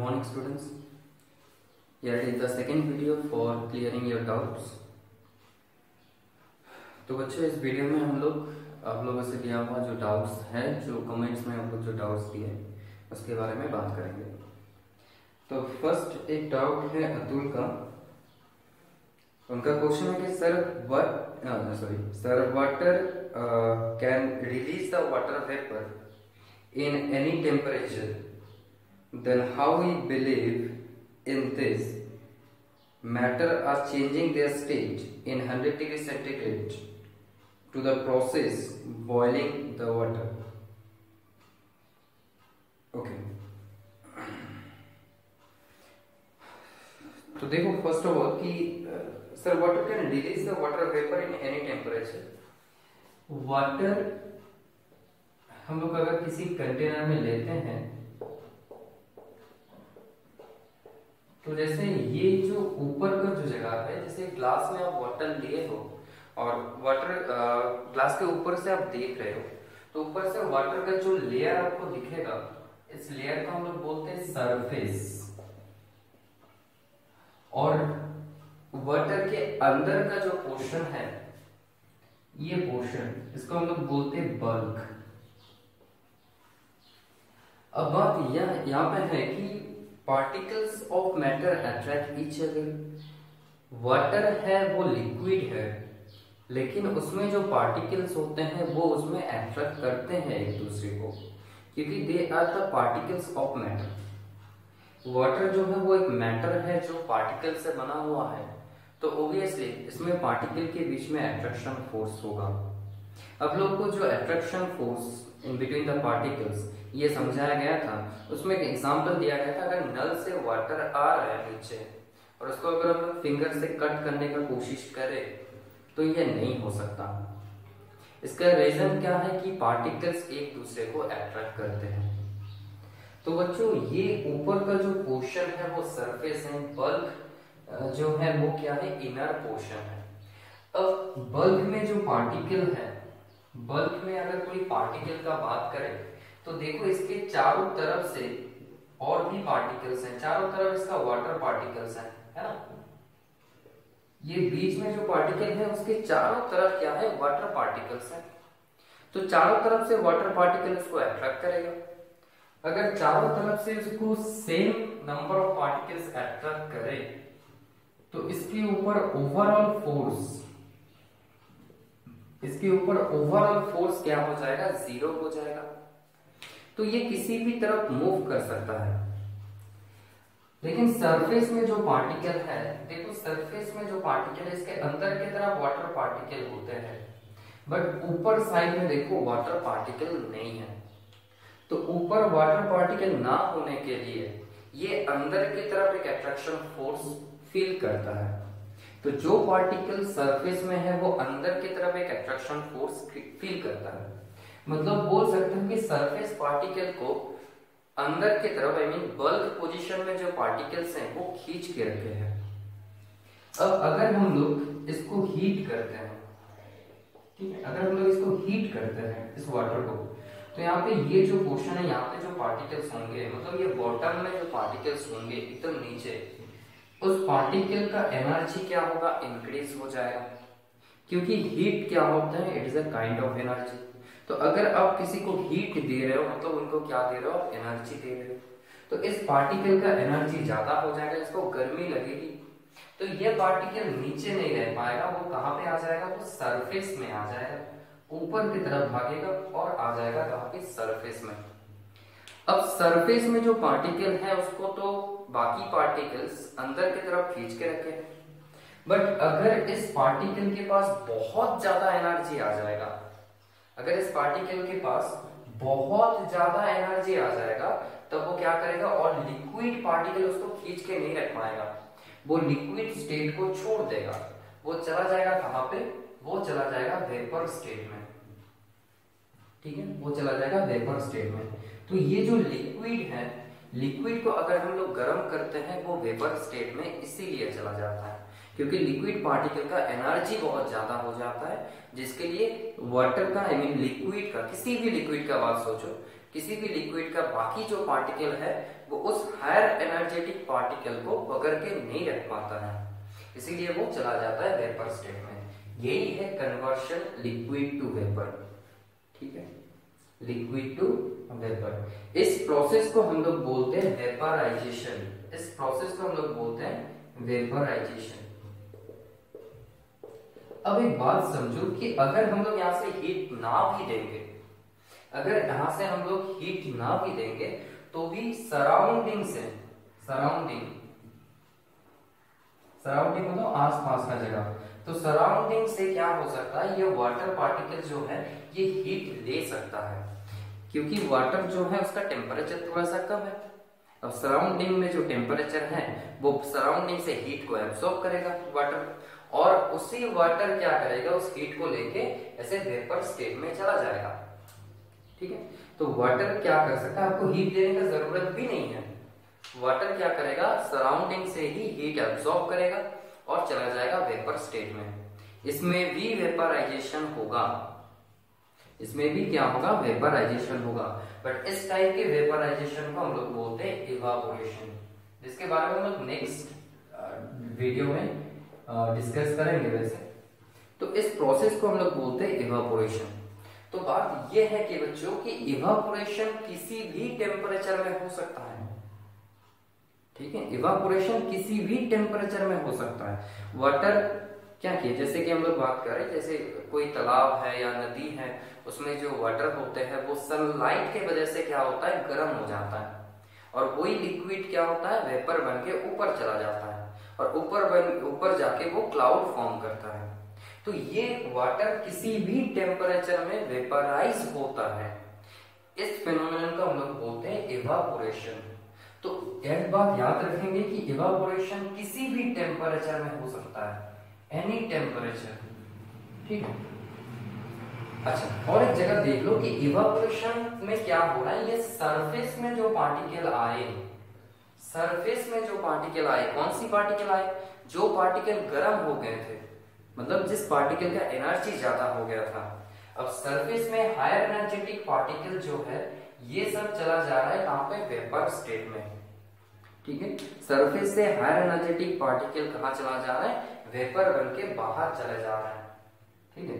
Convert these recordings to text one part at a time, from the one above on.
morning students. Here is the second video for clearing your doubts. तो बच्चों इस video में हम लोग आप लोगों से दिया हुआ जो डाउट्स है, जो कमेंट्स में हम लोग जो डाउट्स दिए उसके बारे में बात करेंगे। तो फर्स्ट एक डाउट है अतुल का। उनका क्वेश्चन है कि sir water can release the water vapour in any temperature, then how we believe in this matter are changing their state in 100 degree centigrade to the process boiling the water. Okay. तो देखो first of all कि sir water can release the water vapour in any temperature. Water हम लोग अगर किसी container में लेते हैं तो जैसे ये जो ऊपर का जो जगह है, जैसे ग्लास में आप वाटर लिए हो और वाटर ग्लास के ऊपर से आप देख रहे हो, तो ऊपर से वाटर का जो लेयर आपको दिखेगा, इस लेयर को हम लोग बोलते हैं सरफेस। और वाटर के अंदर का जो पोर्शन है, ये पोर्शन, इसको हम लोग बोलते हैं बल्क। अब बात यहाँ पे है कि particles of matter attract each other. Water है वो लिक्विड है, लेकिन उसमें जो पार्टिकल्स होते हैं वो उसमें अट्रैक्ट करते हैं एक दूसरे को, क्योंकि they are the particles of matter. Water जो है वो एक मैटर है जो पार्टिकल से बना हुआ है, तो ऑब्वियसली इसमें पार्टिकल के बीच में अट्रैक्शन फोर्स होगा। अब लोग को जो attraction force in between the particles ये समझाया गया था, उसमें एक एग्जांपल दिया गया था। अगर नल से वाटर आ रहा है नीचे और उसको अगर हम लोग फिंगर से कट करने का कोशिश करें तो ये नहीं हो सकता। इसका रीजन क्या है कि पार्टिकल्स एक दूसरे को अट्रैक्ट करते हैं। तो बच्चों ये ऊपर का जो पोर्शन है वो सरफेस है, बल्क जो है वो क्या है, इनर पोर्शन है। अब बल्क में जो पार्टिकल है, बल्क में अगर कोई पार्टिकल का बात करें तो देखो इसके चारों तरफ से और भी पार्टिकल्स हैं, चारों तरफ इसका वाटर पार्टिकल्स हैं, है ना। ये बीच में जो पार्टिकल है उसके चारों तरफ क्या है, वाटर पार्टिकल्स हैं। तो चारों तरफ से वाटर पार्टिकल इसको अट्रैक्ट करेगा। अगर चारों तरफ से इसको same number of particles attract करे तो इसके ऊपर ओवरऑल फोर्स क्या हो जाएगा, जीरो हो जाएगा। तो ये किसी भी तरफ मूव कर सकता है। लेकिन सरफेस में जो पार्टिकल है, देखो सरफेस में जो पार्टिकल है इसके अंदर की तरफ वाटर पार्टिकल होते हैं, बट ऊपर साइड में देखो वाटर पार्टिकल नहीं है। तो ऊपर वाटर पार्टिकल ना होने के लिए ये अंदर की तरफ एक अट्रैक्शन फोर्स फील करता है। तो जो पार्टिकल सरफेस में है वो अंदर की तरफ एक अट्रैक्शन फोर्स फील करता है। मतलब बोल सकते हैं कि सरफेस पार्टिकल को अंदर की तरफ, आई मीन बल्क पोजीशन में जो पार्टिकल्स हैं वो खींच के रखे हैं। अब अगर हम लोग इसको हीट करते हैं, ठीक है, अगर हम लोग इसको हीट करते हैं इस वाटर को, तो यहाँ पे ये जो पोर्शन है, यहाँ पे जो पार्टिकल्स होंगे, मतलब ये बॉटम में जो पार्टिकल्स होंगे एकदम नीचे, उस पार्टिकल का एनर्जी क्या होगा, इंक्रीज हो जाएगा। क्योंकि हीट क्या होता है, it is a kind of energy. तो अगर आप किसी को हीट दे रहे हो मतलब उनको क्या दे रहे हो, आप एनर्जी दे रहे हो, तो इस पार्टिकल का एनर्जी ज्यादा हो जाएगा, इसको गर्मी लगेगी। तो ये पार्टिकल नीचे नहीं रह पाएगा, वो कहाँ पे आ जाएगा, वो सरफेस में आ जाएगा, ऊपर की तरफ भागेगा और आ जाएगा कहाँ पे, सरफेस में। अब सरफेस में जो पार्टिकल है उसको तो बाकी पार्टिकल्स अंदर की तरफ खींच के रखे, बट अगर इस पार्टिकल के पास बहुत ज्यादा एनर्जी आ जाएगा, अगर इस पार्टिकल के पास बहुत ज्यादा एनर्जी आ जाएगा तब वो क्या करेगा, और लिक्विड पार्टिकल उसको खींच के नहीं रख पाएगा, वो लिक्विड स्टेट को छोड़ देगा। वो चला जाएगा कहां पे, वो चला जाएगा वेपर स्टेट में, ठीक है, वो चला जाएगा वेपर स्टेट में। तो ये जो लिक्विड है, लिक्विड को अगर हम लोग गर्म करते हैं वो वेपर स्टेट में इसीलिए चला जाता है क्योंकि लिक्विड पार्टिकल का एनर्जी बहुत ज्यादा हो जाता है, जिसके लिए वाटर का, आई मीन लिक्विड का, किसी भी लिक्विड का बात सोचो, किसी भी लिक्विड का बाकी जो पार्टिकल है वो उस हायर एनर्जेटिक पार्टिकल को पकड़ के नहीं रख पाता है, इसीलिए वो चला जाता है वेपर स्टेट में। यही है कन्वर्शन लिक्विड टू वेपर। ठीक है, लिक्विड टू वेपर। इस प्रोसेस को हम लोग बोलते हैं वेपराइजेशन। इस प्रोसेस को हम लोग बोलते हैं वेपराइजेशन। अब एक बात समझो कि अगर हम लोग यहाँ से हीट ना भी देंगे, अगर यहाँ से हम लोग हीट ना भी देंगे तो भी सराउंडिंग से, सराउंडिंग मतलब आसपास का जगह, तो सराउंडिंग से क्या हो सकता है, ये वाटर पार्टिकल जो है ये हीट ले सकता है, क्योंकि वाटर जो है उसका टेम्परेचर थोड़ा सा कम है। अब सराउंडिंग में जो टेम्परेचर है वो सराउंडिंग से हीट को एब्सॉर्ब करेगा वाटर, और उसी वाटर क्या करेगा, उस हीट को लेके ऐसे वेपर स्टेट में चला जाएगा। ठीक है, तो वाटर क्या कर सकता है, आपको हीट देने का जरूरत भी नहीं है। वाटर क्या करेगा, सराउंडिंग से ही हीट एब्सॉर्ब करेगा और चला जाएगा वेपर स्टेट में। इसमें भी वेपराइजेशन होगा, इसमें भी क्या होगा, वेपराइजेशन होगा। बट इस टाइप के वेपराइजेशन को हम लोग बोलते हैं इवापोरेशन, जिसके बारे में हम लोग नेक्स्ट वीडियो में डिस्कस करेंगे। वैसे तो इस प्रोसेस को हम लोग बोलते हैं इवापोरेशन। तो बात यह है कि बच्चों की इवापोरेशन किसी भी टेम्परेचर में हो सकता है। ठीक है, इवापोरेशन किसी भी टेम्परेचर में हो सकता है। वाटर क्या किया, जैसे कि हम लोग बात कर रहे हैं, जैसे कोई तालाब है या नदी है, उसमें जो वाटर होते हैं वो सनलाइट के वजह से क्या होता है, गर्म हो जाता है, और वही लिक्विड क्या होता है, वेपर बन के ऊपर चला जाता है, और ऊपर जाके वो क्लाउड फॉर्म करता है। तो ये वाटर किसी भी टेम्परेचर में वेपराइज होता है। इस फिनोमेनन को हम लोग बोलते हैं इवापोरेशन। तो एक बात याद रखेंगे कि इवापोरेशन किसी भी टेम्परेचर में हो सकता है, एनी टेम्परेचर। ठीक है, अच्छा और एक जगह देख लो कि इवापोरेशन में क्या हो रहा है, ये सरफेस में जो पार्टिकल आए, सरफेस में जो पार्टिकल आए, कौन सी पार्टिकल आए, जो पार्टिकल गर्म हो गए थे, मतलब जिस पार्टिकल का एनर्जी ज्यादा हो गया था। अब सरफेस में हायर एनर्जेटिक पार्टिकल जो है ये सब चला जा रहा है कहां पे, वेपर स्टेट में। ठीक है, सरफेस से हायर एनर्जेटिक पार्टिकल कहां चला जा रहा है, वेपर बन के बाहर चले जा रहा है। ठीक है,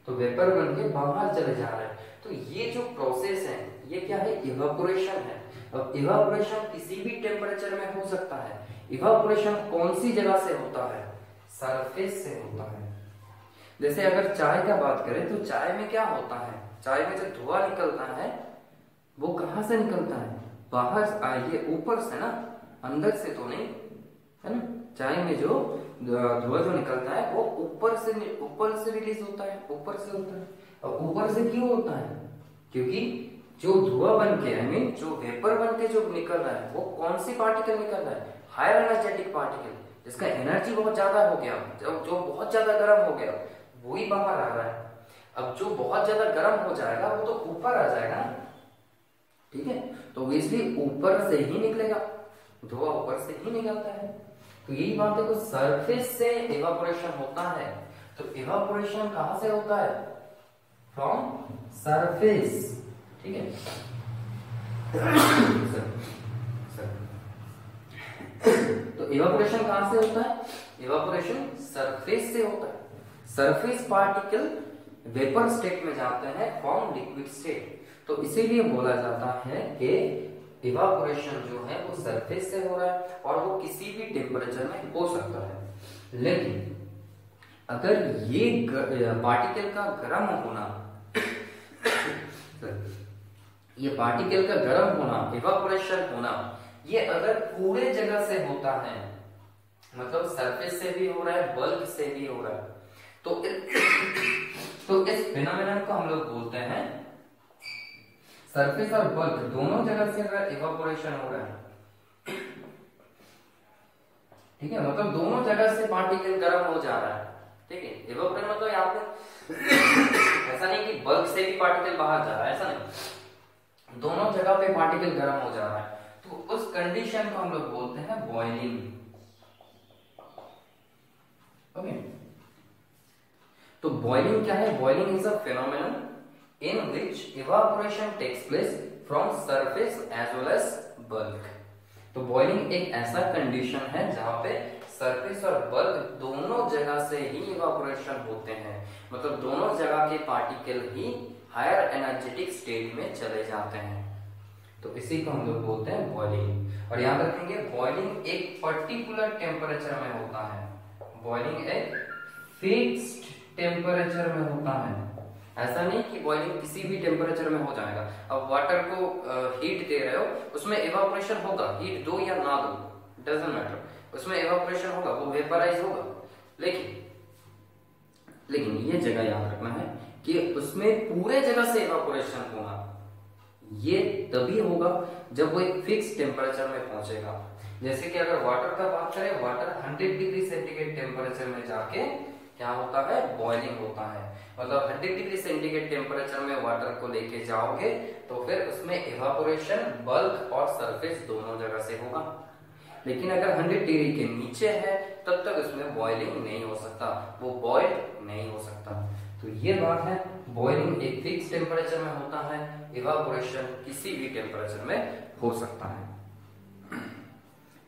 तो वेपर बन के बाहर चले जा रहा है। तो ये जो प्रोसेस है ये क्या है, इवापोरेशन है। अब इवापोरेशन किसी भी टेम्परेचर में हो सकता है। इवापोरेशन कौन सी जगह से होता है, सरफेस से होता है। जैसे अगर चाय का बात करें तो चाय में क्या होता है, चाय में जो धुआं निकलता है वो कहां से निकलता है, बाहर आइए, ऊपर से ना, अंदर से तो नहीं, है ना। चाय में जो धुआं जो निकलता है वो ऊपर से रिलीज होता है, ऊपर से होता है। और ऊपर से क्यों होता है, क्योंकि जो धुआं बन के, आई मीन जो वेपर बन के जो निकल रहा है वो कौन सी पार्टिकल निकल रहा है, हायर एनर्जेटिक पार्टिकल, जिसका एनर्जी बहुत ज्यादा हो गया, जो बहुत ज्यादा गर्म हो गया, वही बाहर आ रहा है। अब जो बहुत ज्यादा गर्म हो जाएगा वो तो ऊपर आ जाएगा ना। ठीक है, तो इसलिए ऊपर से ही निकलेगा, धुआं ऊपर से ही निकलता है। तो यही बात है, तो सरफेस से इवापोरेशन होता है। तो इवापोरेशन कहां से होता है, फ्रॉम सरफेस। ठीक है, तो इवापोरेशन कहां से होता है, इवापोरेशन सरफेस से होता है। सरफेस पार्टिकल वेपर स्टेट में जाते हैं फ्रॉम लिक्विड स्टेट। तो इसीलिए बोला जाता है कि इवापोरेशन जो है वो सरफेस से हो रहा है और वो किसी भी टेम्परेचर में हो सकता है। लेकिन अगर ये पार्टिकल का गर्म होना ये पार्टिकल का गर्म होना, इवापोरेशन होना, ये अगर पूरे जगह से होता है, मतलब सरफेस से भी हो रहा है, बल्क से भी हो रहा है, तो इस फिनोमेनन को हम लोग बोलते हैं, सरफेस और बल्क दोनों जगह से अगर इवापोरेशन हो रहा है, ठीक है, मतलब दोनों जगह से पार्टिकल गर्म हो जा रहा है। ठीक है, इवापोरेशन मतलब यहाँ पे ऐसा नहीं कि बल्क से भी पार्टिकल बाहर जा रहा है, ऐसा नहीं, दोनों जगह पे पार्टिकल गर्म हो जा रहा है। तो उस कंडीशन को हम लोग बोलते हैं बॉइलिंग। ओके, तो बॉइलिंग क्या है, boiling is a phenomenon in which evaporation takes place from surface as well as bulk. तो बॉइलिंग एक ऐसा कंडीशन है जहां पे सरफेस और बल्क दोनों जगह से ही इवापोरेशन होते हैं, मतलब दोनों जगह के पार्टिकल ही हायर एनर्जेटिक स्टेट में चले जाते हैं। तो इसी को हम लोग बोलते हैं बॉइलिंग। और याद रखेंगे बॉइलिंग एक पर्टिकुलर टेम्परेचर में होता है, बॉइलिंग एक फिक्स्ड टेम्परेचर में होता है। ऐसा नहीं कि बॉइलिंग किसी भी टेम्परेचर में हो जाएगा। अब वाटर को हीट दे रहे हो, उसमें इवापोरेशन होगा, हीट दो या ना दो डजंट मैटर, उसमें इवापोरेशन होगा, वो वेपराइज होगा। लेकिन ये जगह याद रखना है कि उसमें पूरे जगह से इवापोरेशन होगा, ये तभी होगा जब वो एक फिक्स टेम्परेचर में पहुंचेगा। जैसे कि अगर वाटर का बात करें, वाटर 100 डिग्री सेंटीग्रेड टेम्परेचर में जाके क्या होता है, बॉइलिंग होता है। मतलब 100 डिग्री सेंटीग्रेड टेम्परेचर में वाटर को लेके जाओगे तो फिर उसमें इवापोरेशन बल्क और सरफेस दोनों जगह से होगा। लेकिन अगर 100 डिग्री के नीचे है तब तक उसमें बॉइलिंग नहीं हो सकता, वो बॉइल नहीं हो सकता। तो ये बात है, बॉइलिंग एक फिक्स टेम्परेचर में होता है, इवापोरेशन किसी भी टेम्परेचर में हो सकता है।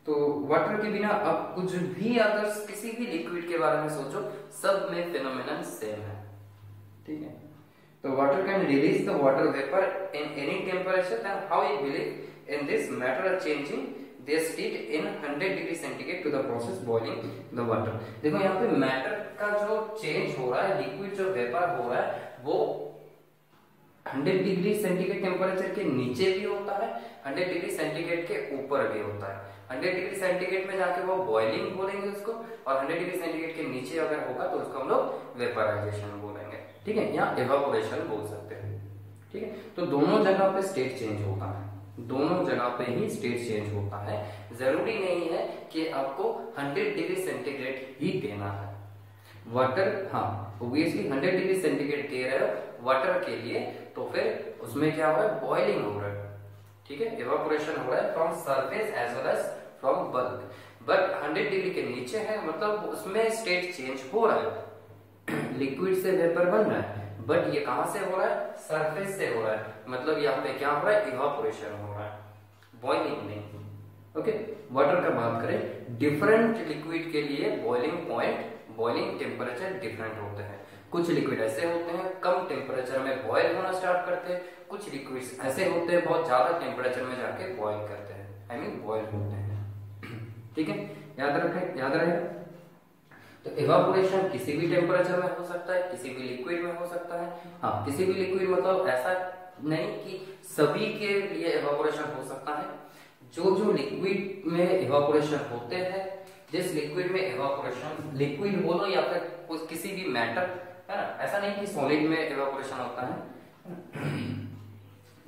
तो वाटर के बिना अब कुछ भी, अगर किसी भी लिक्विड के बारे में सोचो, सब में फिनोमेनन सेम है, ठीक है। तो water can release the water vapour in any temperature, then how you believe in this matter are changing their state in 100 degree centigrade to the process boiling the water. देखो यहाँ पे matter का जो change हो रहा है, liquid जो vapour हो रहा है, वो 100 डिग्री सेंटीग्रेड टेम्परेचर के नीचे भी होता है, 100 डिग्री सेंटीग्रेड के ऊपर भी होता है। 100 डिग्री सेंटीग्रेड में जाके वो बॉइलिंग बोलेंगे उसको, और 100 डिग्री सेंटीग्रेड के नीचे अगर होगा तो उसको हम लोग वेपराइजेशन बोलेंगे, ठीक है, या इवापोरेशन बोल सकते हैं, ठीक है। तो दोनों जगह पे स्टेट चेंज होता है, दोनों जगह पे ही स्टेट चेंज होता है। जरूरी नहीं है कि आपको 100 डिग्री सेंटीग्रेड ही देना है वाटर, हाँ ऑब्वियसली 100 डिग्री सेंटीग्रेड दे रहे हो वाटर के लिए, तो फिर उसमें क्या हो रहा है, बॉइलिंग हो रहा है, ठीक है, इवापोरेशन हो रहा है from surface as well as from bulk. But 100 degree के नीचे है, मतलब उसमें स्टेट चेंज हो रहा है, लिक्विड से वेपर बन रहा है, बट ये कहां से हो रहा है, सरफेस से हो रहा है, मतलब यहाँ पे क्या हो रहा है, इवापोरेशन हो रहा है, बॉइलिंग नहीं। ओके, वाटर का बात करें, डिफरेंट लिक्विड के लिए boiling point, boiling temperature different होते हैं। कुछ लिक्विड ऐसे होते हैं कम टेम्परेचर में बॉयल होना स्टार्ट करते हैं, कुछ लिक्विड्स ऐसे होते हैं बहुत ज्यादा टेम्परेचर में जाके बॉयल करते हैं, आई मीन बॉयल होते हैं, ठीक है, याद रखें, याद रहे। तो इवापोरेशन किसी भी टेम्परेचर में हो सकता है, किसी भी लिक्विड में हो सकता है। हाँ, किसी भी लिक्विड मतलब ऐसा नहीं कि सभी के लिए इवापोरेशन हो सकता है। जो जो लिक्विड में इवापोरेशन होते हैं, जिस लिक्विड में इवापोरेशन, लिक्विड बोलो या फिर किसी भी मैटर, है ना, ऐसा नहीं कि सॉलिड में इवापोरेशन होता है,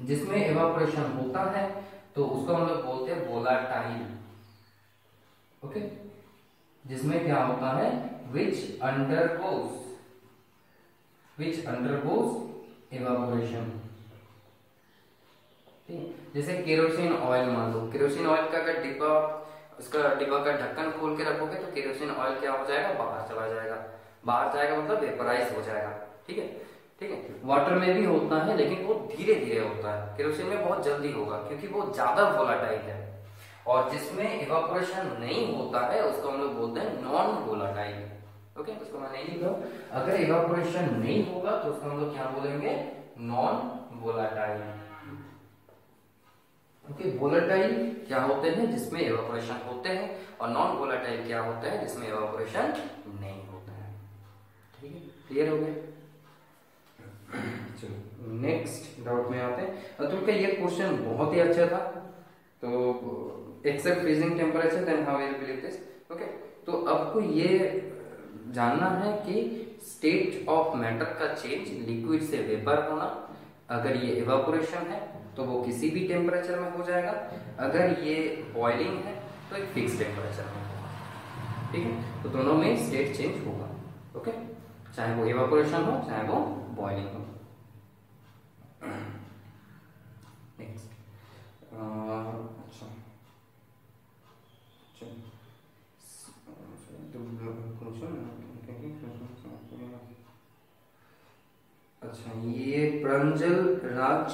जिसमें इवापोरेशन होता है तो उसको हम लोग बोलते हैं वोलाटाइल, ओके, जिसमें क्या होता है, which undergoes evaporation, जैसे केरोसिन ऑयल, मान लो केरोसिन ऑयल का अगर डिब्बा, उसका डिब्बा का ढक्कन खोल के रखोगे तो केरोसिन ऑयल क्या हो जाएगा, बाहर चला जाएगा, बाहर जाएगा मतलब वेपराइज हो जाएगा, ठीक है, ठीक है। वाटर में भी होता है लेकिन वो धीरे धीरे होता है, केरोसिन में बहुत जल्दी होगा क्योंकि वो ज्यादा वोलाटाइल है। और जिसमें इवापोरेशन नहीं होता है उसको हम लोग बोलते हैं नॉन वोलाटाइल, ओके, उसको मैं नहीं लिख रहा हूं। अगर इवापोरेशन नहीं होगा तो उसको हम लोग क्या बोलेंगे, नॉन वोलाटाइल, ओके। वोलाटाइल क्या होते हैं, जिसमें इवापोरेशन होते हैं, और नॉन वोलाटाइल क्या होते हैं, जिसमें इवापोरेशन नहीं होता है, ठीक है, क्लियर हो गया। चलो नेक्स्ट डाउट में आते हैं। और तुमका ये क्वेश्चन बहुत ही अच्छा था, तो except freezing temperature then how will believe this, okay. तो आपको ये जानना है कि स्टेट ऑफ मैटर का चेंज, लिक्विड से वेपर होना, अगर ये इवापोरेशन है तो वो किसी भी टेम्परेचर में हो जाएगा, अगर ये बॉइलिंग है तो एक फिक्स टेम्परेचर में होगा, ठीक है। तो दोनों में स्टेट चेंज होगा, ओके, चाहे वो इवापोरेशन हो चाहे वो बॉइलिंग हो। नेक्स्ट, अच्छा, ये प्रंजल राज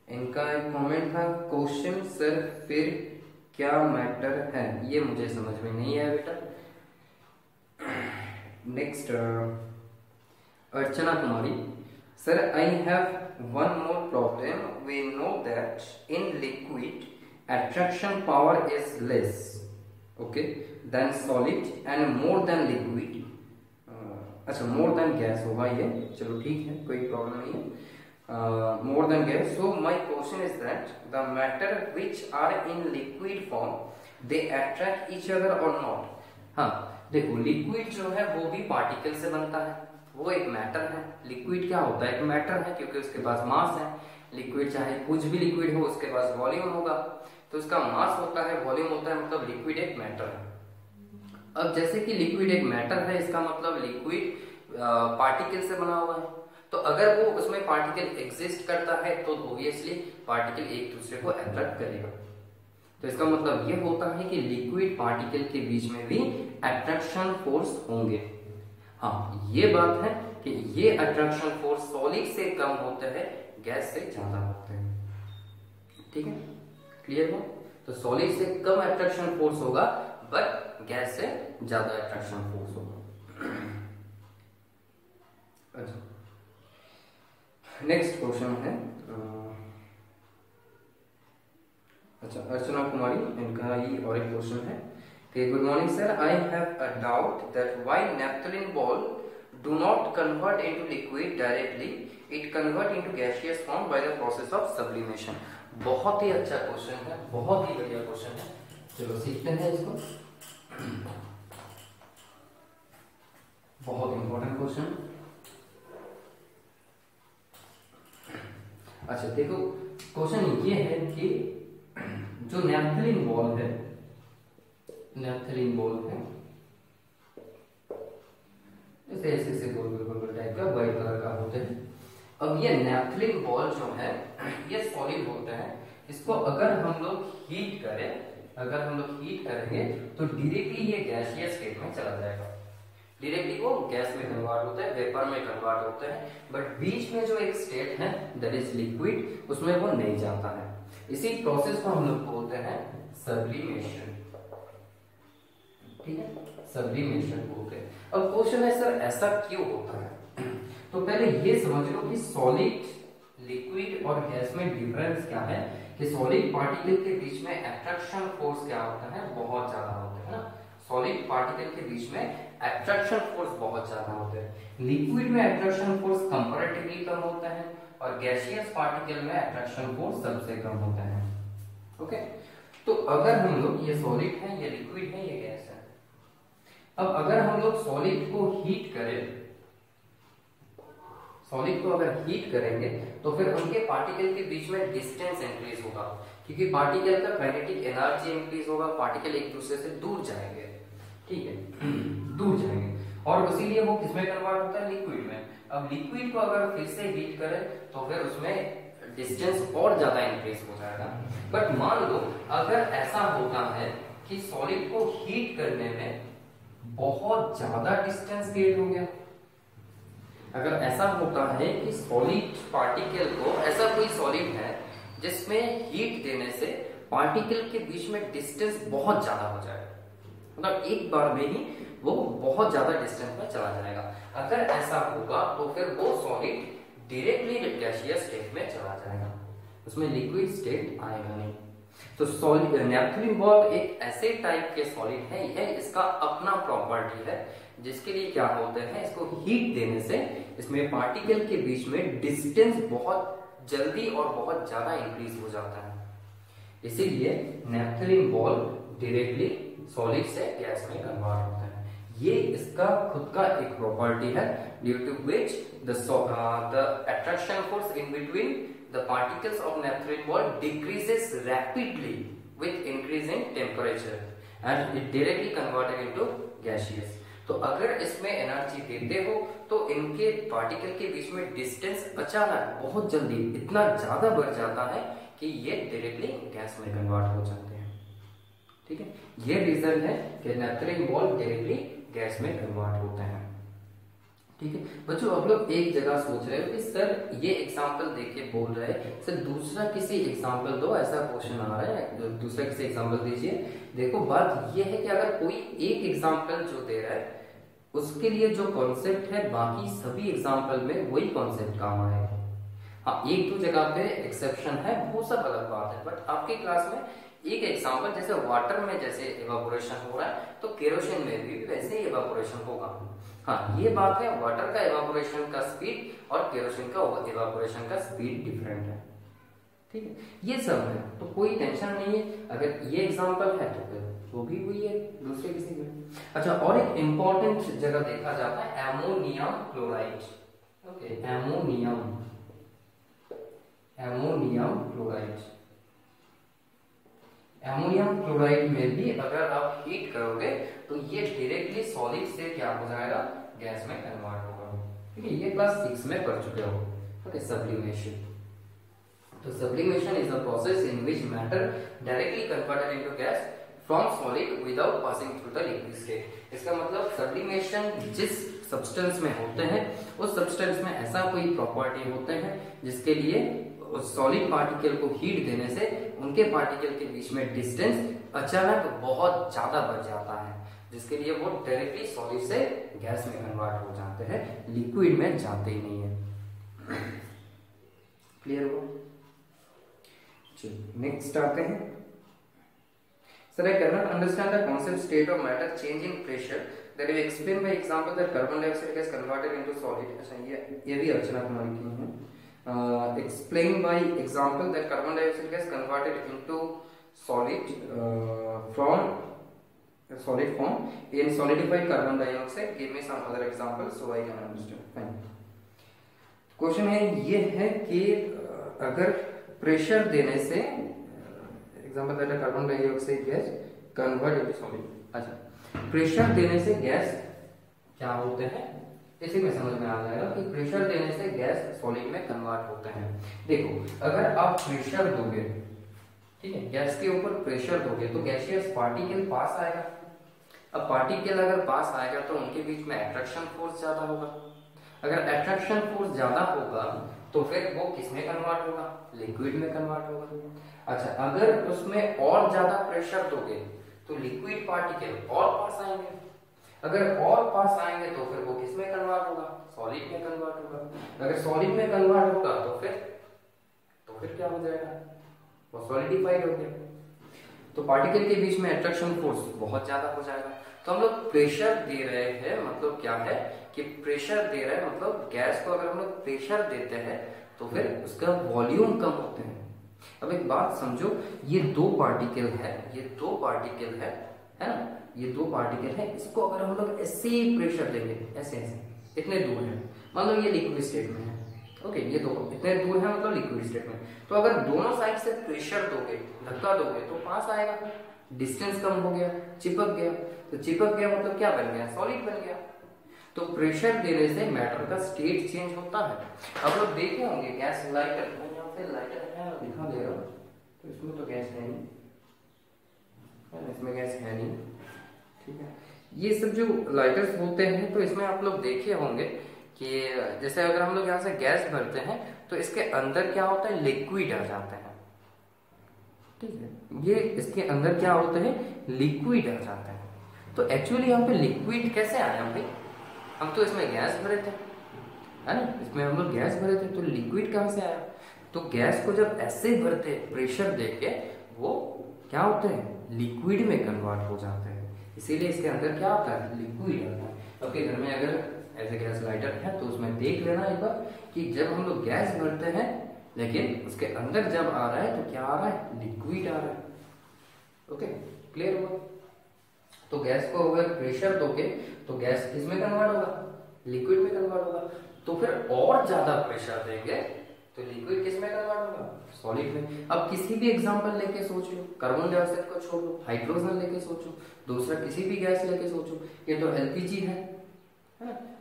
इनका एक कमेंट था, क्वेश्चन सर फिर क्या मैटर है, ये मुझे समझ में नहीं आया बेटा। Next Archana Kumari, sir I have one more problem, we know that in liquid attraction power is less, okay, than solid and more than liquid, अच्छा more than gas होगा ये, चलो ठीक है कोई प्रॉब्लम नहीं है, more than gas. So my question is that the matter which are in liquid form they attract each other or not. हाँ देखो, लिक्विड जो है वो भी पार्टिकल से बनता है, वो एक मैटर है। लिक्विड क्या होता है, एक मैटर है, क्योंकि उसके पास मास है। लिक्विड चाहे कुछ भी लिक्विड हो, उसके पास वॉल्यूम होगा, तो उसका मास होता है, वॉल्यूम होता है, मतलब लिक्विड एक मैटर है। अब जैसे कि लिक्विड एक मैटर है, इसका मतलब लिक्विड पार्टिकल से बना हुआ है, तो अगर वो उसमें पार्टिकल एग्जिस्ट करता है तो ऑब्वियसली पार्टिकल एक दूसरे को अट्रैक्ट करेगा। तो इसका मतलब ये होता है कि लिक्विड पार्टिकल के बीच में भी अट्रैक्शन फोर्स होंगे। हाँ ये बात है कि ये अट्रैक्शन फोर्स सॉलिड से कम होते हैं, गैस से ज्यादा होते हैं। ठीक है, क्लियर हो? तो सॉलिड से कम अट्रैक्शन फोर्स होगा, बट गैस से ज्यादा अट्रैक्शन फोर्स होगा। अच्छा, नेक्स्ट क्वेश्चन है, अच्छा अर्चना कुमारी, इनका ही और एक क्वेश्चन है कि good morning sir, I have a doubt that why naphthalene ball do not convert into liquid directly, it convert into gaseous form by the process of sublimation. बहुत ही अच्छा क्वेश्चन है, बहुत ही बढ़िया क्वेश्चन है, चलो सीखते हैं इसको। बहुत इंपॉर्टेंट क्वेश्चन। अच्छा देखो, क्वेश्चन ये है कि जो नैप्थलीन बॉल है, नैप्थलीन बॉल है जैसे ऐसे गोल गोल टाइप का व्हाइट कलर का होते हैं। अब ये नैप्थलीन बॉल जो है ये सॉलिड होता है, इसको अगर हम लोग हीट करें, अगर हम लोग हीट करेंगे तो डायरेक्टली ये गैसियस स्टेट में चला जाएगा, डायरेक्टली वो गैस में कन्वर्ट होता है, वेपर में कन्वर्ट होता है, बट बीच में जो एक स्टेट है दैट इज लिक्विड, उसमें वो नहीं जाता है। इसी प्रोसेस को हम लोग बोलते हैं सब्लिमेशन। ठीक है, सब्लिमेशन बोलते हैं। अब क्वेश्चन है सर ऐसा क्यों होता है? तो पहले ये समझ लो कि सॉलिड, लिक्विड और गैस में डिफरेंस क्या है, कि सॉलिड पार्टिकल के बीच में अट्रैक्शन फोर्स क्या होता है, बहुत ज्यादा होता है ना। सॉलिड पार्टिकल के बीच में अट्रैक्शन फोर्स बहुत ज्यादा होता है। लिक्विड में अट्रैक्शन फोर्स कंपैरेटिवली कम होता है, और गैसियस पार्टिकल में अट्रैक्शन फोर्स सबसे कम होता है। ओके, तो अगर हम लोग, ये सॉलिड है, ये लिक्विड है, ये गैस है, अब अगर हम लोग सॉलिड को हीट करें, सॉलिड को अगर हीट करेंगे तो फिर उनके पार्टिकल के बीच में डिस्टेंस इंक्रीज होगा, क्योंकि पार्टिकल का काइनेटिक एनर्जी इंक्रीज होगा, पार्टिकल एक दूसरे से दूर जाएंगे। ठीक है, दूर जाएंगे, और इसीलिए वो किसमें कन्वर्ट होता है, लिक्विड में। अब लिक्विड को अगर फिर से हीट करें तो फिर उसमें डिस्टेंस और ज्यादा इंक्रीज हो जाएगा। बट मान लो अगर ऐसा होता है कि सॉलिड को हीट करने में बहुत ज्यादा डिस्टेंस क्रिएट हो गया, अगर ऐसा होता है कि सॉलिड पार्टिकल को, ऐसा कोई सॉलिड है जिसमें हीट देने से पार्टिकल के बीच में डिस्टेंस बहुत ज्यादा हो जाएगा, मतलब एक बार में ही वो बहुत ज्यादा डिस्टेंस में चला जाएगा, अगर ऐसा होगा तो फिर वो सॉलिड डायरेक्टली गैसियस स्टेट में चला जाएगा, उसमें लिक्विड स्टेट आएगा नहीं। तो सॉलिड, नैप्थलीन बॉल एक ऐसे टाइप के सॉलिड है, यह इसका अपना प्रॉपर्टी है, जिसके लिए क्या होता है, इसको हीट देने से इसमें पार्टिकल के बीच में डिस्टेंस बहुत जल्दी और बहुत ज्यादा इंक्रीज हो जाता है, इसीलिए नैप्थलीन बॉल डायरेक्टली सॉलिड से गैस में कन्वर्ट होता है। ये इसका खुद का एक प्रॉपर्टी है, due to which the attraction force in between the particles of naphthalene ball decreases rapidly with increasing temperature and it directly converted into gaseous। तो अगर इसमें एनर्जी देते हो तो इनके पार्टिकल के बीच में डिस्टेंस अचानक बहुत जल्दी इतना ज्यादा बढ़ जाता है कि ये डायरेक्टली गैस में कन्वर्ट हो जाते हैं। ठीक है, ये रीजन है कि नैप्थलीन बॉल डायरेक्टली गैस में कन्वर्ट होता है। ठीक है बच्चों, आप लोग एक जगह सोच रहे हो कि सर ये एग्जाम्पल देके बोल रहे हैं, सर दूसरा किसी एग्जाम्पल दो, ऐसा क्वेश्चन आ रहा है, दूसरा किसी एग्जाम्पल दीजिए। देखो बात ये है कि अगर कोई एक एग्जाम्पल जो दे रहा है उसके लिए जो कॉन्सेप्ट है बाकी सभी एग्जाम्पल में वही कॉन्सेप्ट काम आएगा। हाँ, एक दो जगह पे एक्सेप्शन है, वो सब अलग बात है, बट आपकी क्लास में एक एग्जाम्पल जैसे वाटर में जैसे इवापोरेशन हो रहा है तो केरोसिन में भी वैसे ही इवापोरेशन होगा। हाँ, ये बात है, वाटर का इवापोरेशन का स्पीड और केरोसिन का इवापोरेशन का स्पीड डिफरेंट है। ठीक है, ये सब है तो कोई टेंशन नहीं है, अगर ये एग्जाम्पल है तो फिर वो भी वही है दूसरे किसी में। अच्छा, और एक इंपॉर्टेंट जगह देखा जाता है ammonium chloride. Okay, ammonium chloride, ammonium chloride में भी अगर आप हीट करोगे तो ये डायरेक्टली सॉलिड से क्या हो जाएगा, गैस में कन्वर्ट होगा। ठीक है, ये क्लास 6 में पढ़ चुके हो। Okay, sublimation. तो sublimation is a process in which matter directly converted into gas from solid without passing through the liquid state. इसका मतलब सब्लिमेशन जिस सब्सटेंस में होते हैं उस सब्सटेंस में ऐसा कोई प्रॉपर्टी होते हैं जिसके लिए सॉलिड पार्टिकल को हीट देने से उनके पार्टिकल के बीच में डिस्टेंस अचानक बहुत ज्यादा बढ़ जाता है, जिसके लिए वो डायरेक्टली सॉलिड से गैस में कन्वर्ट हो जाते हैं, लिक्विड में जाते ही नहीं है। क्लियर हुआ? चलिए नेक्स्ट आते हैं। Sir, I cannot understand the concept state of matter change in pressure that you explain by example that carbon dioxide gets converted into solid। अच्छा, ये भी अर्चना कुमारी की है। Explain by example that carbon dioxide gets converted into solid from solid form in solidified carbon dioxide। Give me some other example so I can understand। Fine। Question है ये है कि अगर प्रेशर देने से example that carbon dioxide gas convert into solid. अच्छा, pressure देने से गैस क्या होते हैं, इसी में समझ में आ जाएगा कि प्रेशर देने से गैस सॉलिड में कन्वर्ट होते हैं। देखो, अगर आप प्रेशर दोगे, ठीक है, गैस के ऊपर प्रेशर दोगे तो गैसियस पार्टिकल पास आएगा। अब पार्टिकल अगर पास आएगा तो उनके बीच में अट्रैक्शन फोर्स ज्यादा होगा। अगर अट्रैक्शन फोर्स ज्यादा होगा तो फिर वो किसमें कन्वर्ट होगा, लिक्विड में कन्वर्ट होगा। अच्छा, अगर उसमें और ज्यादा प्रेशर दोगे तो लिक्विड पार्टिकल और पास आएंगे। अगर और पास आएंगे तो फिर वो किसमें कन्वर्ट होगा, सॉलिड में कन्वर्ट होगा। अगर सॉलिड में कन्वर्ट होगा तो फिर क्या हो जाएगा, वो सॉलिडिफाइड हो गया। तो पार्टिकल के बीच में अट्रैक्शन फोर्स बहुत ज्यादा हो जाएगा। तो हम लोग प्रेशर दे रहे हैं, मतलब क्या है कि प्रेशर दे रहे हैं मतलब गैस को अगर हम लोग प्रेशर देते हैं तो फिर उसका वॉल्यूम कम होते हैं। अब एक बात समझो, ये दो पार्टिकल है, ये दो पार्टिकल है ना, ये दो पार्टिकल है, इसको अगर हम लोग ऐसे ही प्रेशर देंगे, ऐसे ऐसे इतने दूर है, मान लो ये लिक्विड स्टेट में है। ओके, ये दो इतने दूर है मतलब लिक्विड स्टेट में, तो अगर दोनों साइड से प्रेशर दोगे, धक्का दोगे तो पास आएगा, डिस्टेंस कम हो गया, चिपक गया। तो चिपक गया मतलब क्या बन गया, सॉलिड बन गया। तो प्रेशर देने से मैटर का स्टेट चेंज होता है। अब लोग देखे होंगे गैस लाइटर, यहाँ पे लाइटर है दिखा दे रहा हूँ, तो इसमें तो गैस है नहीं, इसमें गैस है नहीं। ठीक है, ये सब जो लाइटर्स होते हैं तो इसमें आप लोग देखे होंगे कि जैसे अगर हम लोग यहाँ से गैस भरते हैं तो इसके अंदर क्या होता है, लिक्विड आ जाते हैं। ठीक है, ये इसके अंदर क्या होते हैं, लिक्विड आ जाते हैं। तो एक्चुअली यहाँ पे लिक्विड कैसे आया भाई, हम तो इसमें गैस भरे थे, है ना, इसमें हम लोग गैस भरे थे, तो लिक्विड कहाँ से आया। तो गैस को जब ऐसे भरते प्रेशर देके वो क्या होते हैं, लिक्विड में कन्वर्ट हो जाते हैं, इसीलिए इसके अंदर क्या आता है, लिक्विड आता है। आपके घर में अगर ऐसे गैस लाइटर है तो उसमें देख लेना एक बार कि जब हम लोग गैस भरते हैं लेकिन उसके अंदर जब आ रहा है तो क्या आ रहा है, लिक्विड आ रहा है। ओके, क्लियर हुआ? तो गैस को अगर प्रेशर दोगे तो गैस किसमें कन्वर्ट होगा, लिक्विड में कन्वर्ट होगा। तो फिर और ज्यादा प्रेशर देंगे तो लिक्विड किसमें कन्वर्ट होगा, सॉलिड में। अब किसी भी एग्जांपल लेके सोच लो, कार्बन डाइऑक्साइड को छोड़ लो, हाइड्रोजन लेके सोचो, दूसरा किसी भी गैस लेके सोचो। ये तो एलपीजी है,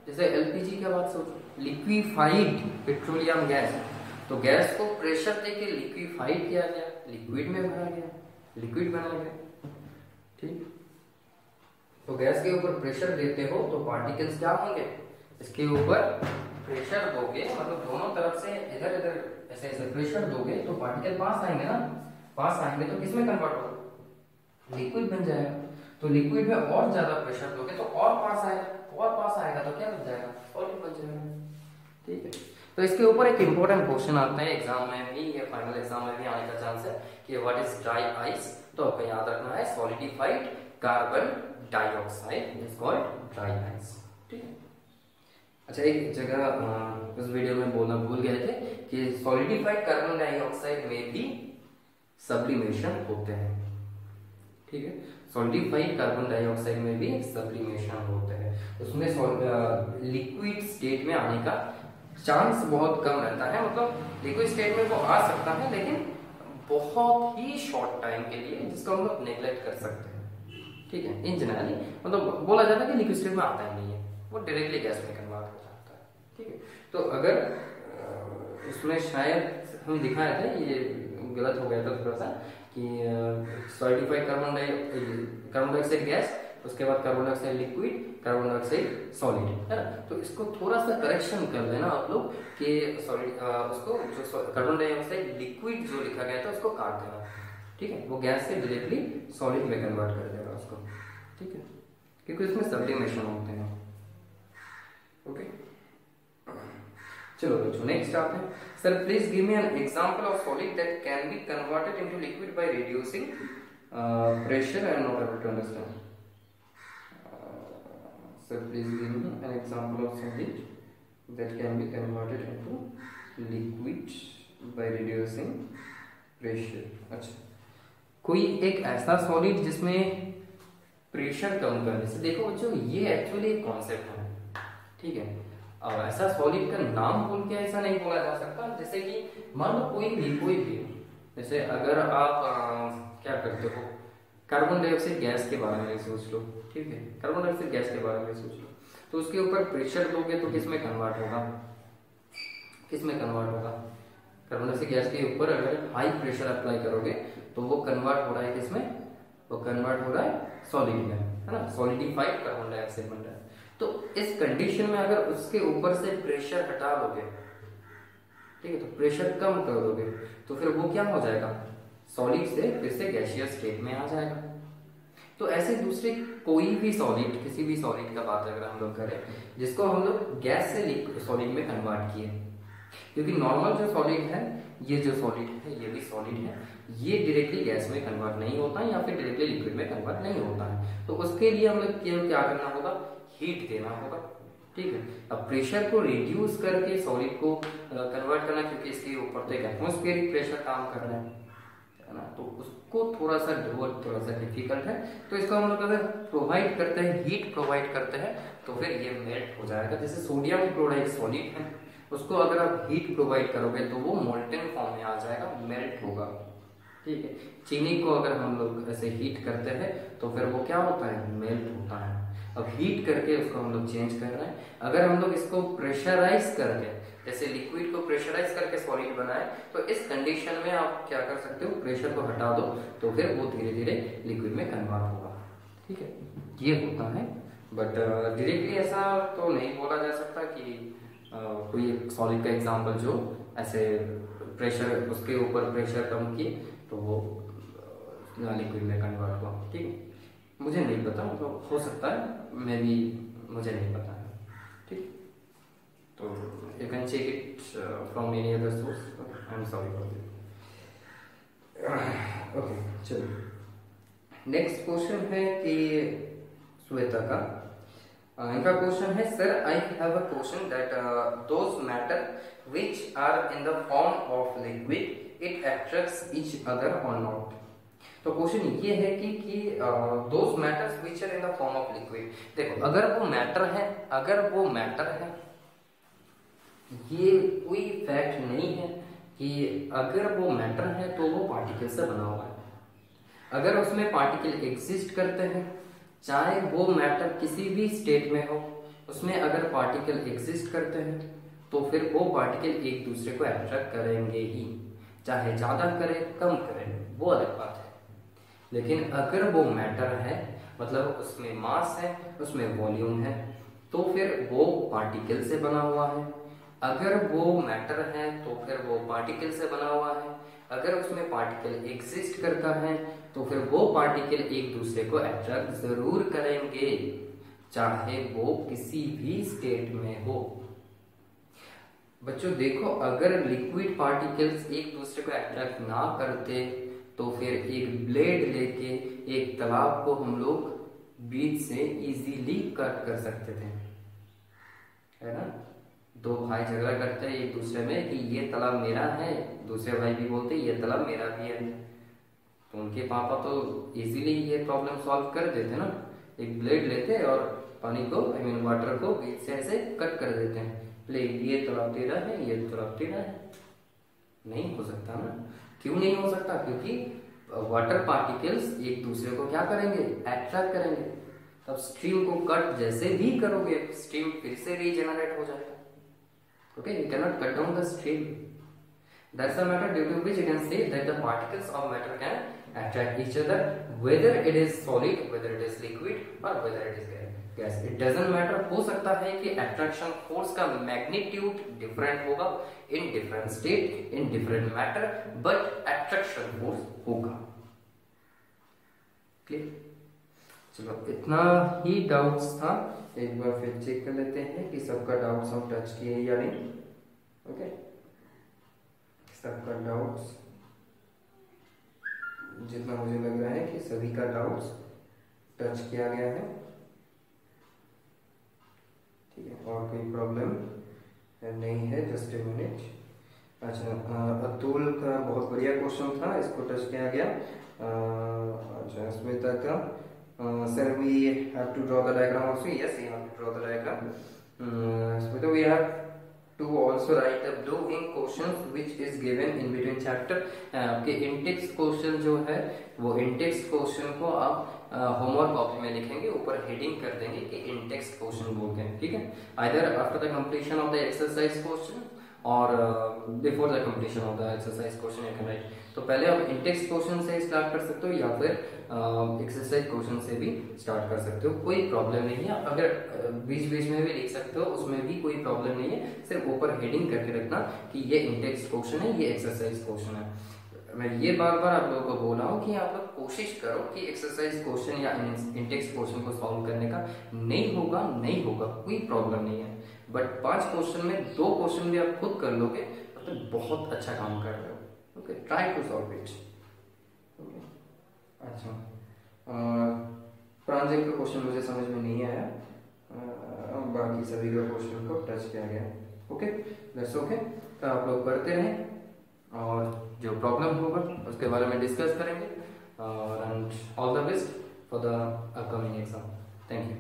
जैसे एलपीजी क्या बात सोचो, लिक्विफाइड पेट्रोलियम गैस। तो गैस को प्रेशर देके लिक्विफाइड किया गया, लिक्विड में भरा गया, लिक्विड बना गया। ठीक, तो गैस के ऊपर प्रेशर देते हो तो पार्टिकल्स क्या होंगे, इसके ऊपर प्रेशर दोगे, मतलब दोनों तरफ से इधर इधर ऐसे ऐसे प्रेशर दोगे तो पार्टिकल पास आएंगे ना, पास आएंगे तो किसमें कन्वर्ट होगा, लिक्विड बन जाएगा। तो लिक्विड में और ज्यादा प्रेशर दोगे तो और पास आएगा, और पास आएगा तो क्या बन जाएगा, सॉलिड बन जाएगा। ठीक है, तो इसके ऊपर एक इंपॉर्टेंट क्वेश्चन आता है एग्जाम में भी, या फाइनल एग्जाम में भी आने का चांस है कि व्हाट इज ड्राई आइस। तो आपको याद रखना है solidified carbon dioxide is called dry ice. ठीक है। अच्छा, एक जगह उस वीडियो में बोलना भूल गए थे कि सॉलिडिफाइड कार्बन डाइऑक्साइड में भी सब्लिमेशन होते हैं। ठीक है, सॉलिडिफाइड कार्बन डाइऑक्साइड में भी सब्लिमेशन होते हैं, उसमें लिक्विड स्टेट में आने का चांस बहुत कम रहता है, मतलब लिक्विड स्टेट में वो आ सकता है लेकिन बहुत ही शॉर्ट टाइम के लिए, जिसको हम लोग नेग्लेक्ट कर सकते हैं। ठीक है, इन जनरली मतलब बोला जाता है कि लिक्विड स्टेट में आता ही नहीं है, वो डायरेक्टली गैस में कन्वर्ट हो जाता है। ठीक है, तो अगर इसमें शायद हम दिखाए थे, ये गलत हो गया था थोड़ा सा, कि सॉलिडिफाइड कार्बन डाइऑक्साइड गैस, उसके बाद carbon dioxide liquid, carbon dioxide solid, है ना। तो इसको थोड़ा सा करेक्शन कर देना आप लोग कि सॉलिड उसको जो कार्बन डाइऑक्साइड लिक्विड जो लिखा गया था उसको काट देना। ठीक है, वो गैस से डायरेक्टली सॉलिड में कन्वर्ट कर देगा उसको। ठीक है, क्योंकि इसमें सब्लिमेशन होते हैं। ओके, चलो बच्चों नेक्स्ट आते हैं। Sir please give me an example of solid that can be converted into liquid by reducing pressure and not able to understand. Sir please give me an example of solid that can be converted into liquid by reducing pressure. अच्छा, कोई एक ऐसा solid जिसमें pressure कम करने से, देखो बच्चों ये एक्चुअली एक कॉन्सेप्ट है। ठीक है, अब ऐसा सॉलिड का नाम बोल के ऐसा नहीं बोला जा सकता। जैसे कि मान लो कोई भी जैसे अगर आप क्या करते हो, कार्बन डाइऑक्साइड गैस के बारे में सोच लो। ठीक है, कार्बन डाइऑक्साइड गैस के बारे में सोच लो, तो उसके ऊपर प्रेशर दोगे तो किसमें कन्वर्ट होगा, किसमें कन्वर्ट होगा, कार्बन डाइऑक्साइड गैस के ऊपर अगर हाई प्रेशर अप्लाई करोगे तो वो कन्वर्ट हो रहा है किसमें, वो कन्वर्ट हो रहा है सॉलिड में, है ना, सॉलिडिफाइड कार्बन डाइऑक्साइड बन रहा है। तो इस कंडीशन में अगर उसके ऊपर से प्रेशर हटा दोगे, ठीक है, तो प्रेशर कम कर दोगे तो फिर वो क्या हो जाएगा, सॉलिड से फिर से गैसियस स्टेट में आ जाएगा। तो ऐसे दूसरे कोई भी सॉलिड, किसी भी सॉलिड का बात अगर हम लोग करें जिसको हम लोग गैस से सॉलिड में कन्वर्ट किए, क्योंकि नॉर्मल जो सॉलिड है, ये जो सॉलिड है, ये भी सॉलिड है, ये डायरेक्टली गैस में कन्वर्ट नहीं होता है या फिर डायरेक्टली लिक्विड में कन्वर्ट नहीं होता है। तो उसके लिए हम लोग क्या करना होगा, हीट देना होगा। ठीक है, अब प्रेशर को रिड्यूस करके सॉलिड को कन्वर्ट करना, क्योंकि इसके ऊपर तो एक एटमॉस्फेरिक प्रेशर काम कर रहा है ना, तो उसको थोड़ा सा डिफिकल्ट है। तो इसको हम लोग अगर प्रोवाइड करते हैं, हीट प्रोवाइड करते हैं, तो फिर ये मेल्ट हो जाएगा। जैसे सोडियम क्लोराइड सॉलिड है, उसको अगर आप हीट प्रोवाइड करोगे तो वो मोल्टेन फॉर्म में आ जाएगा, मेल्ट होगा। ठीक है, चीनी को अगर हम लोग ऐसे हीट करते हैं तो फिर वो क्या होता है, मेल्ट होता है। अब हीट करके उसको हम लोग चेंज कर रहे हैं। अगर हम लोग इसको प्रेशराइज करके, जैसे लिक्विड को प्रेशराइज करके सॉलिड बनाए, तो इस कंडीशन में आप क्या कर सकते हो, प्रेशर को हटा दो तो फिर वो धीरे धीरे लिक्विड में कन्वर्ट होगा। ठीक है, ये होता है, बट डायरेक्टली ऐसा तो नहीं बोला जा सकता कि कोई एक सॉलिड का एग्जांपल जो ऐसे प्रेशर, उसके ऊपर प्रेशर कम किए तो वो लिक्विड में कन्वर्ट हुआ। ठीक है, मुझे नहीं पता, मतलब हो सकता है, मैं भी, मुझे नहीं पता है। ठीक, तो you can check it from any other source, I am sorry for this. Okay, चलो नेक्स्ट क्वेश्चन है कि श्वेता का, इनका क्वेश्चन है, sir I have a question that those matter which are in the form of liquid it attracts each other और not. तो question ये है कि those matters which are in the form of liquid. देखो, अगर वो matter है, ये कोई फैक्ट नहीं है कि अगर वो मैटर है तो वो पार्टिकल से बना हुआ है। अगर उसमें पार्टिकल एग्जिस्ट करते हैं, चाहे वो मैटर किसी भी स्टेट में हो, उसमें अगर पार्टिकल एग्जिस्ट करते हैं तो फिर वो पार्टिकल एक दूसरे को अट्रैक्ट करेंगे ही, चाहे ज्यादा करे कम करे, वो अलग बात है। लेकिन अगर वो मैटर है, मतलब उसमें मास है, उसमें वॉल्यूम है, तो फिर वो पार्टिकल से बना हुआ है। अगर वो मैटर है तो फिर वो पार्टिकल से बना हुआ है। अगर उसमें पार्टिकल एग्जिस्ट करता है तो फिर वो पार्टिकल एक दूसरे को अट्रैक्ट जरूर करेंगे, चाहे वो किसी भी स्टेट में हो। बच्चों देखो, अगर लिक्विड पार्टिकल्स एक दूसरे को अट्रैक्ट ना करते तो फिर एक ब्लेड लेके एक तालाब को हम लोग बीच से इजीली कट कर सकते थे, है ना। दो भाई झगड़ा करते हैं एक दूसरे में कि ये तालाब मेरा है, दूसरे भाई भी बोलते ये तालाब मेरा भी है, तो उनके पापा तो इजीली ये प्रॉब्लम सॉल्व कर देते ना। एक ब्लेड लेते और पानी को आई मीन वाटर को बीच से ऐसे कट कर देते हैं, ले ये तालाब तेरा है, ये तालाब तेरा है। नहीं हो सकता ना। क्यों नहीं हो सकता? क्योंकि वाटर पार्टिकल्स एक दूसरे को क्या करेंगे? अट्रैक्ट करेंगे। तब स्ट्रीम को कट जैसे भी करोगे स्ट्रीम फिर से रीजनरेट हो जाएगा। Okay, you cannot cut down the stream. That's the matter due to which you can say that the particles of matter can attract each other, whether it is solid, whether it is liquid, or whether it is gas. It doesn't matter. हो सकता है कि attraction force का magnitude different होगा in different state, in different matter, but attraction force होगा। Clear? चलो, इतना ही doubts था। एक बार फिर चेक कर लेते हैं कि सबका डाउट्स हम टच किए या नहीं। ओके, सबका डाउट्स, जितना मुझे लग रहा है कि सभी का डाउट्स टच किया गया है। ठीक है, और कोई प्रॉब्लम नहीं है? Just a minute. अच्छा, अतुल का बहुत बढ़िया क्वेश्चन था, इसको टच किया गया। अच्छा, स्मिता का sir, we have to draw the diagram also. Yes, you have to draw the diagram. So we have to also write the blue ink questions which is given in between chapter. कि in-text question जो है वो in-text question को आप homework copy में लिखेंगे, ऊपर heading कर देंगे कि in-text question बोलते हैं। ठीक है, either after the completion of the exercise question और before the completion of the exercise question you can write. तो पहले आप इंटेक्स्ट क्वेश्चन से स्टार्ट कर सकते हो या फिर एक्सरसाइज क्वेश्चन से भी स्टार्ट कर सकते हो, कोई प्रॉब्लम नहीं है। अगर बीच बीच में भी लिख सकते हो, उसमें भी कोई प्रॉब्लम नहीं है। सिर्फ ऊपर हेडिंग करके रखना कि ये इंटेक्स्ट क्वेश्चन है, ये एक्सरसाइज क्वेश्चन है। मैं ये बार बार आप लोगों को बोला हूँ कि आप लोग कोशिश करो कि एक्सरसाइज क्वेश्चन या इंटेक्स्ट क्वेश्चन को सॉल्व करने का नहीं होगा कोई प्रॉब्लम नहीं है। बट 5 क्वेश्चन में 2 क्वेश्चन भी आप खुद कर लोगे तो बहुत अच्छा काम कर रहे हो। Okay, try to solve it. Okay, अच्छा, प्रांजल का क्वेश्चन मुझे समझ में नहीं आया, बाकी सभी का क्वेश्चन को टच किया गया। Okay, that's okay. तो आप लोग पढ़ते रहें और जो प्रॉब्लम होगा उसके बारे में डिस्कस करेंगे। And all the best for the upcoming exam. Thank you.